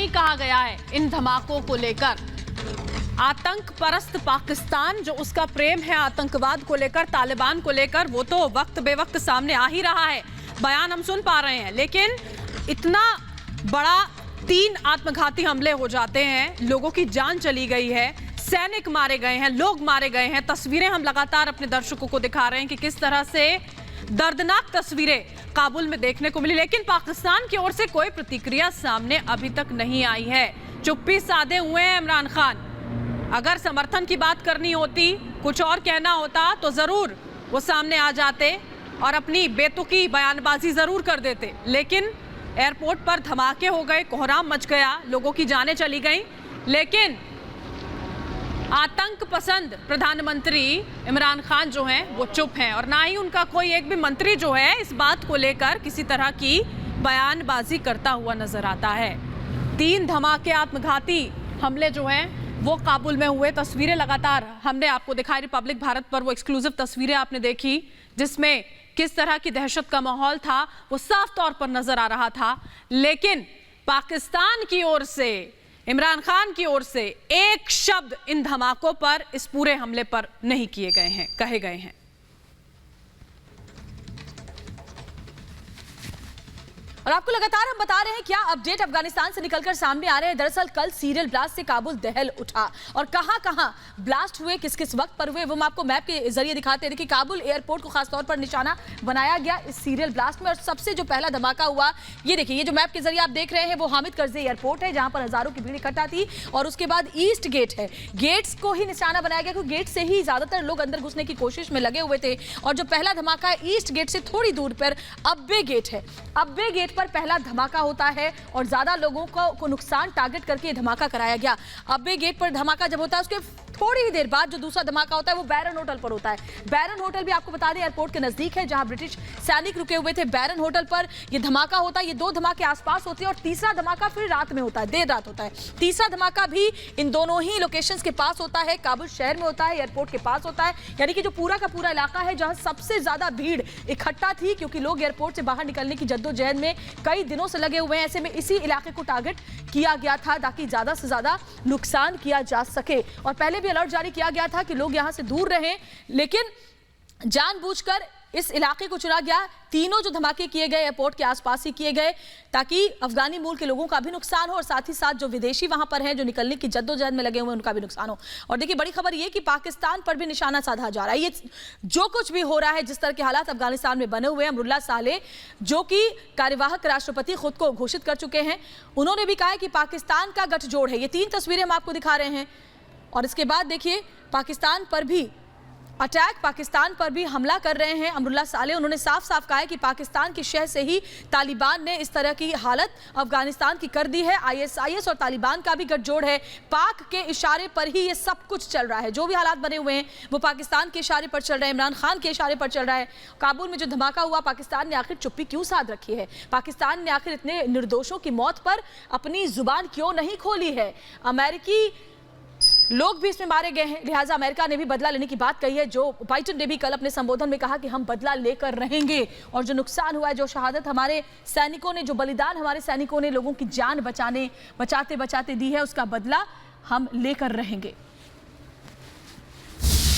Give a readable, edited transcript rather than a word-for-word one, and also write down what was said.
नहीं कहा गया है इन धमाकों को लेकर। आतंक परस्त पाकिस्तान, जो उसका प्रेम है आतंकवाद को लेकर, तालिबान को लेकर, वो तो वक्त बेवक्त सामने आ ही रहा है। बयान हम सुन पा रहे हैं, लेकिन इतना बड़ा 3 आत्मघाती हमले हो जाते हैं, लोगों की जान चली गई है, सैनिक मारे गए हैं, लोग मारे गए हैं। तस्वीरें हम लगातार अपने दर्शकों को दिखा रहे हैं कि किस तरह से दर्दनाक तस्वीरें काबुल में देखने को मिली, लेकिन पाकिस्तान की ओर से कोई प्रतिक्रिया सामने अभी तक नहीं आई है। चुप्पी साधे हुए हैं इमरान खान। अगर समर्थन की बात करनी होती, कुछ और कहना होता, तो जरूर वो सामने आ जाते और अपनी बेतुकी बयानबाजी जरूर कर देते। लेकिन एयरपोर्ट पर धमाके हो गए, कोहराम मच गया, लोगों की जानें चली गई, लेकिन आतंक पसंद प्रधानमंत्री इमरान खान जो हैं वो चुप हैं, और ना ही उनका कोई एक भी मंत्री जो है इस बात को लेकर किसी तरह की बयानबाजी करता हुआ नजर आता है। 3 धमाके आत्मघाती हमले जो हैं वो काबुल में हुए। तस्वीरें लगातार हमने आपको दिखाई, रिपब्लिक भारत पर वो एक्सक्लूसिव तस्वीरें आपने देखी, जिसमें किस तरह की दहशत का माहौल था वो साफ तौर पर नजर आ रहा था। लेकिन पाकिस्तान की ओर से, इमरान खान की ओर से एक शब्द इन धमाकों पर, इस पूरे हमले पर नहीं किए गए हैं, कहे गए हैं। और आपको लगातार हम बता रहे हैं क्या अपडेट अफगानिस्तान से निकलकर सामने आ रहे हैं। दरअसल कल सीरियल ब्लास्ट से काबुल दहल उठा, और कहां-कहां ब्लास्ट हुए, किस किस वक्त पर हुए, वो हम आपको मैप के जरिए दिखाते हैं। देखिए, काबुल एयरपोर्ट को खासतौर पर निशाना बनाया गया इस सीरियल ब्लास्ट में, और सबसे जो पहला धमाका हुआ, ये देखिए, ये जो मैप के जरिए आप देख रहे हैं वो हामिद करज़ई एयरपोर्ट है, जहां पर हजारों की भीड़ इकट्ठा थी। और उसके बाद ईस्ट गेट है, गेट्स को ही निशाना बनाया गया, क्योंकि गेट से ही ज्यादातर लोग अंदर घुसने की कोशिश में लगे हुए थे। और जो पहला धमाका है ईस्ट गेट से थोड़ी दूर पर अब्बे गेट है, अब्बे गेट पर पहला धमाका होता है, और ज्यादा लोगों को नुकसान टारगेट करके ये धमाका कराया गया। अब्बे गेट पर धमाका जब होता है, उसके थोड़ी ही देर बाद जो दूसरा धमाका होता है वो बैरन होटल पर होता है। बैरन होटल भी आपको बता दें एयरपोर्ट के नजदीक है, जहां ब्रिटिश सैनिक रुके हुए थे। बैरन होटल पर ये धमाका होता है, ये 2 धमाके आसपास होते हैं, और तीसरा धमाका फिर रात में होता है, देर रात होता है। तीसरा धमाका भी इन दोनों ही लोकेशंस के पास होता है, काबुल शहर में होता है, एयरपोर्ट के पास होता है। यानी कि जो पूरा का पूरा इलाका है जहां सबसे ज्यादा भीड़ इकट्ठा थी, क्योंकि लोग एयरपोर्ट से बाहर निकलने की जद्दोजहद में कई दिनों से लगे हुए हैं। ऐसे में इसी इलाके को टारगेट किया गया था ताकि ज्यादा से ज्यादा नुकसान किया जा सके। और पहले भी अलर्ट जारी किया गया था कि लोग यहां से दूर रहें, लेकिन जानबूझकर इस इलाके को चुना गया। तीनों जो धमाके किए गए एयरपोर्ट के आसपास ही किए गए, ताकि अफगानी मूल के लोगों का भी नुकसान हो, और साथ ही साथ जो विदेशी वहां पर हैं, जो निकलने की जद्दोजहद में लगे हुए हैं, उनका भी नुकसान हो। और देखिए, बड़ी खबर ये कि पाकिस्तान पर भी निशाना साधा जा रहा है। ये जो कुछ भी हो रहा है, जिस तरह के हालात अफगानिस्तान में बने हुए हैं, अमरुल्लाह सालेह जो कि कार्यवाहक राष्ट्रपति खुद को घोषित कर चुके हैं, उन्होंने भी कहा है कि पाकिस्तान का गठजोड़ है। ये 3 तस्वीरें हम आपको दिखा रहे हैं। और इसके बाद देखिए, पाकिस्तान पर भी अटैक, पाकिस्तान पर भी हमला कर रहे हैं अमरुल्लाह सालेह। उन्होंने साफ साफ कहा है कि पाकिस्तान के शहर से ही तालिबान ने इस तरह की हालत अफगानिस्तान की कर दी है। ISIS और तालिबान का भी गठजोड़ है, पाक के इशारे पर ही ये सब कुछ चल रहा है। जो भी हालात बने हुए हैं वो पाकिस्तान के इशारे पर चल रहे हैं, इमरान खान के इशारे पर चल रहा है। काबुल में जो धमाका हुआ, पाकिस्तान ने आखिर चुप्पी क्यों साध रखी है? पाकिस्तान ने आखिर इतने निर्दोषों की मौत पर अपनी जुबान क्यों नहीं खोली है? अमेरिकी लोग भी इसमें मारे गए हैं, लिहाजा अमेरिका ने भी बदला लेने की बात कही है। जो बाइडेन ने भी कल अपने संबोधन में कहा कि हम बदला लेकर रहेंगे, और जो नुकसान हुआ है, जो शहादत हमारे सैनिकों ने, जो बलिदान हमारे सैनिकों ने लोगों की जान बचाते बचाते दी है, उसका बदला हम लेकर रहेंगे।